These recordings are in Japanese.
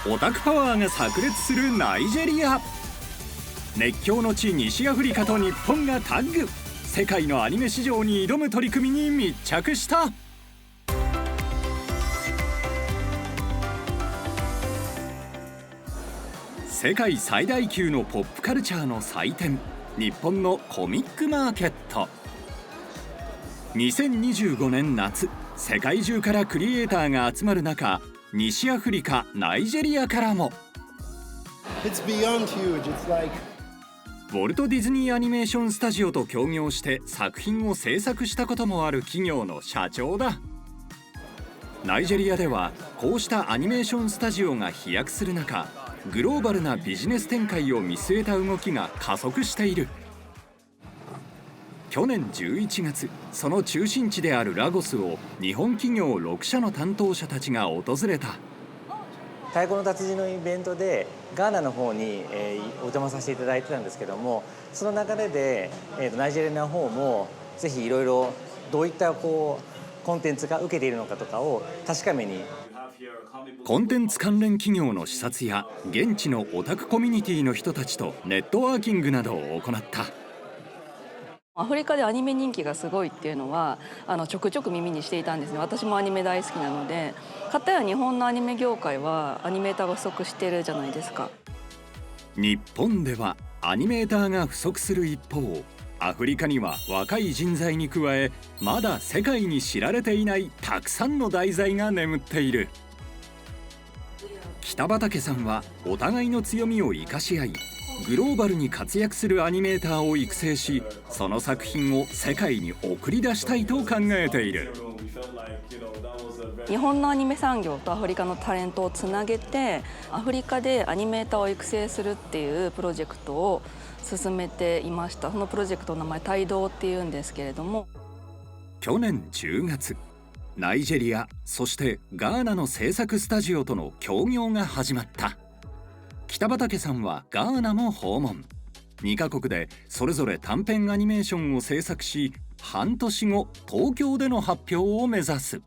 オタクパワーが炸裂するナイジェリア。熱狂の地西アフリカと日本がタッグ。世界のアニメ市場に挑む取り組みに密着した。世界最大級のポップカルチャーの祭典、日本のコミックマーケット。2025年夏、世界中からクリエイターが集まる中、西アフリカ、ナイジェリアからも。ウォルト・ディズニー・アニメーション・スタジオと協業して作品を制作したこともある企業の社長だ。ナイジェリアではこうしたアニメーションスタジオが飛躍する中、グローバルなビジネス展開を見据えた動きが加速している。去年11月、その中心地であるラゴスを日本企業6社の担当者たちが訪れた。太鼓の達人のイベントでガーナの方に、お邪魔させていただいてたんですけども、その流れで、ナイジェリアの方もぜひいろいろどういったコンテンツが受けているのかとかを確かめに。コンテンツ関連企業の視察や現地のオタクコミュニティの人たちとネットワーキングなどを行った。アフリカでアニメ人気がすごいっていうのはちょくちょく耳にしていたんですね。私もアニメ大好きなので。かたや日本のアニメ業界はアニメーターが不足してるじゃないですか。日本ではアニメーターが不足する一方、アフリカには若い人材に加え、まだ世界に知られていないたくさんの題材が眠っている。北畠さんはお互いの強みを生かし合い、グローバルに活躍するアニメーターを育成し、その作品を世界に送り出したいと考えている。日本のアニメ産業とアフリカのタレントをつなげて、アフリカでアニメーターを育成するっていうプロジェクトを進めていました。そのプロジェクトの名前帯同っていうんですけれども、去年10月、ナイジェリア、そしてガーナの制作スタジオとの協業が始まった。北畠さんはガーナも訪問。2カ国でそれぞれ短編アニメーションを制作し、半年後東京での発表を目指す。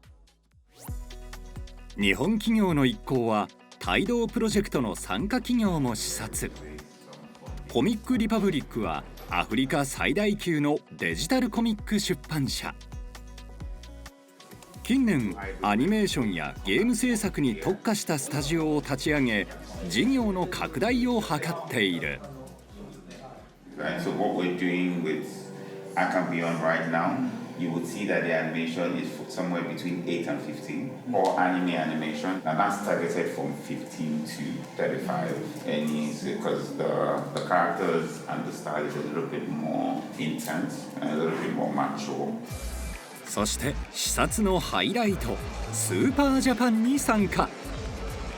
日本企業の一行は帯同プロジェクトの参加企業も視察。コミックリパブリックはアフリカ最大級のデジタルコミック出版社。近年アニメーションやゲーム制作に特化したスタジオを立ち上げ、事業の拡大を図っている。You would see that the animation is somewhere between 8 and 15, or anime animation, and that's targeted from 15 to 35 because the characters and the style is a little bit more intense and a little bit more mature. そして視察のハイライト、スーパージャパンに参加。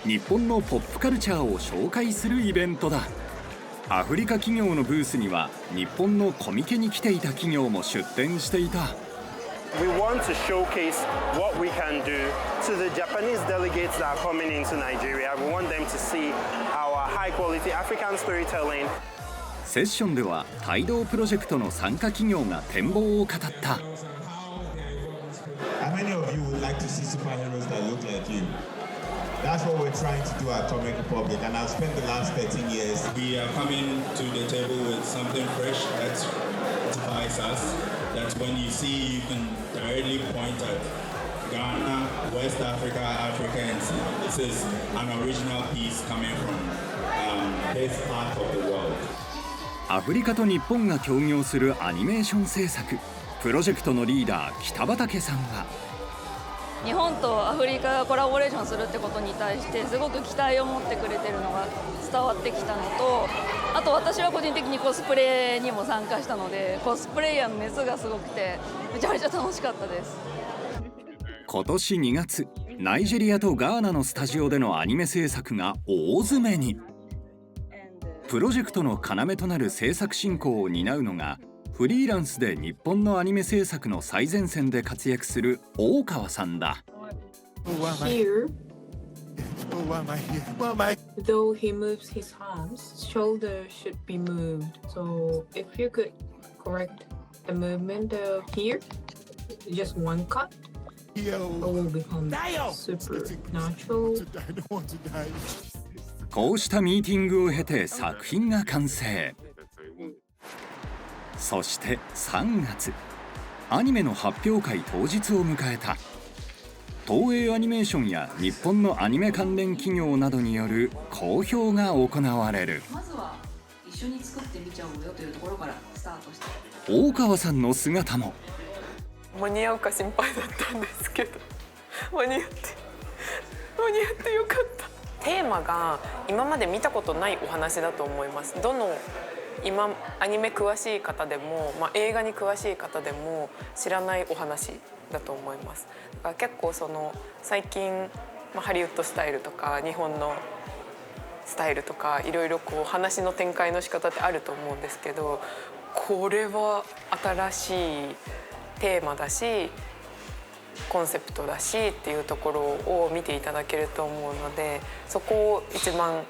日本のポップカルチャーを紹介するイベントだ。アフリカ企業のブースには日本のコミケに来ていた企業も出展していた。We want to showcase what we can do to the Japanese delegates that are coming into Nigeria. We want them to see our high quality African storytelling. セッションでは帯同プロジェクトの参加企業が展望を語った。How many of you would like to see superheroes that look like you? That's what we're trying to do at Comic Republic, and I've spent the last 13 years. We are coming to the table with something fresh that defies us. That when you see, you can directly point at Ghana, West Africa, Africa, and see this is an original piece coming from this part of the world. アフリカと日本が協業するアニメーション制作プロジェクトのリーダー北畠さんは、日本とアフリカがコラボレーションするってことに対してすごく期待を持ってくれてるのが伝わってきたのと、あと私は個人的にコスプレにも参加したので、コスプレイヤーの熱がすごくてめちゃめちゃ楽しかったです。今年2月、ナイジェリアとガーナのスタジオでのアニメ制作が大詰めに。プロジェクトの要となる制作進行を担うのが、フリーランスで日本のアニメ制作の最前線で活躍する大川さんだ。Here, though he moves his arms, shoulder should be moved. So if you could correct the movement of here, just one cut, it will become super natural. こうしたミーティングを経て作品が完成。そして3月、アニメの発表会当日を迎えた。東映アニメーションや日本のアニメ関連企業などによる公表が行われる。まずは一緒に作ってみちゃおうよというところからスタートして、大川さんの姿も。間に合うか心配だったんですけど、間に合ってよかった。テーマが今まで見たことないお話だと思います。どの今アニメ詳しい方でも、映画に詳しい方でも知らないお話だと思います。だから結構最近、ハリウッドスタイルとか日本のスタイルとかいろいろ話の展開の仕方ってあると思うんですけど、これは新しいテーマだしコンセプトだしっていうところを見ていただけると思うので、そこを一番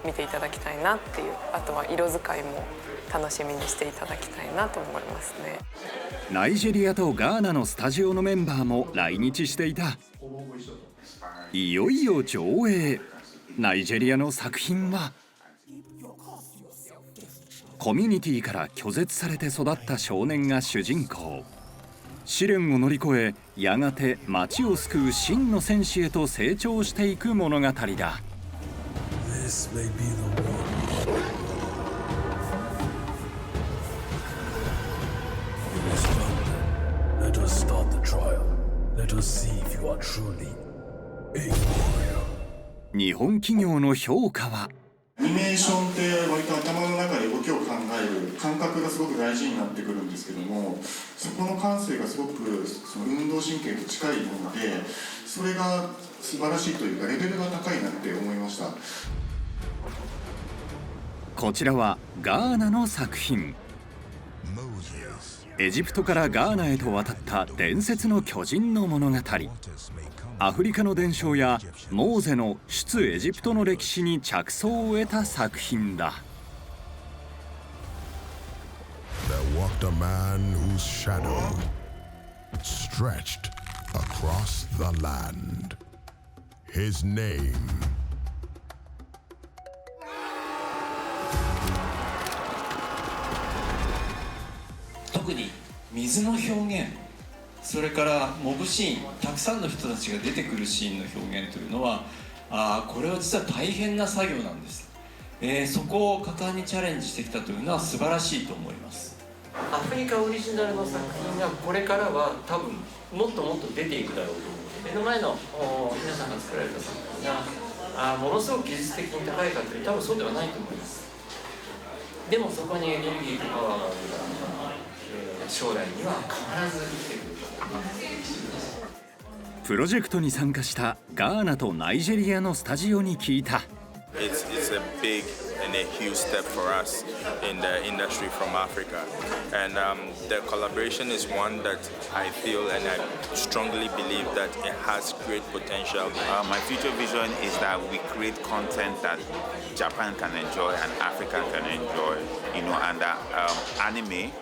見ていただきたいなっていう、あとは色使いも楽しみにしていただきたいなと思いますね。ナイジェリアとガーナのスタジオのメンバーも来日していた。いよいよ上映。ナイジェリアの作品はコミュニティから拒絶されて育った少年が主人公。試練を乗り越え、やがて町を救う真の戦士へと成長していく物語だ。This may be the one. You must come. Let us start the trial. Let us see if you are truly a warrior. 日本企業の評価は。アニメーションって割と頭の中で動きを考える感覚がすごく大事になってくるんですけども、そこの感性がすごく運動神経と近いもので、それが素晴らしいというかレベルが高いなって思いました。こちらはガーナの作品。エジプトからガーナへと渡った伝説の巨人の物語。アフリカの伝承やモーゼの出エジプトの歴史に着想を得た作品だ。There walked a man whose shadow stretched across the land. His name特に水の表現、それからモブシーン、たくさんの人たちが出てくるシーンの表現というのは、これは実は大変な作業なんです。そこを果敢にチャレンジしてきたというのは素晴らしいと思います。アフリカオリジナルの作品がこれからは多分もっともっと出ていくだろうと思う。目の前の皆さんが作られた作品がものすごく技術的に高いかというと多分そうではないと思います。でもそこにエネルギーとパワーがあるから将来には必ず生きてくると思います。プロジェクトに参加したガーナとナイジェリアのスタジオに聞いた。It's a big and a huge step for us in the industry from Africa. And the collaboration is one that I feel and I strongly believe that it has great potential. My future vision is that we create content that Japan can enjoy and Africa can enjoy, and anime,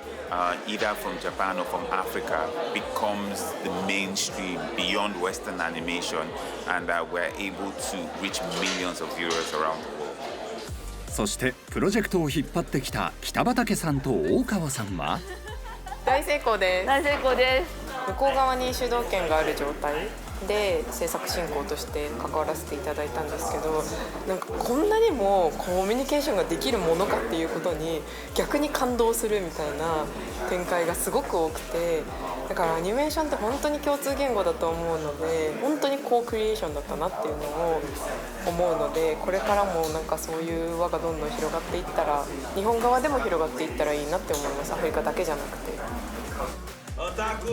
either from Japan or from Africa, becomes the mainstream beyond Western animation, and we're able to reach millions of viewers around the world. そしてプロジェクトを引っ張ってきた北畠さんと大川さんは。大成功です。大成功です。向こう側に主導権がある状態で制作進行として関わらせていただいたんですけど、なんかこんなにもコミュニケーションができるものかっていうことに逆に感動するみたいな展開がすごく多くて、だからアニメーションって本当に共通言語だと思うので、本当にコークリエーションだったなっていうのを思うので、これからもなんかそういう輪がどんどん広がっていったら、日本側でも広がっていったらいいなって思います。アフリカだけじゃなくて。オタク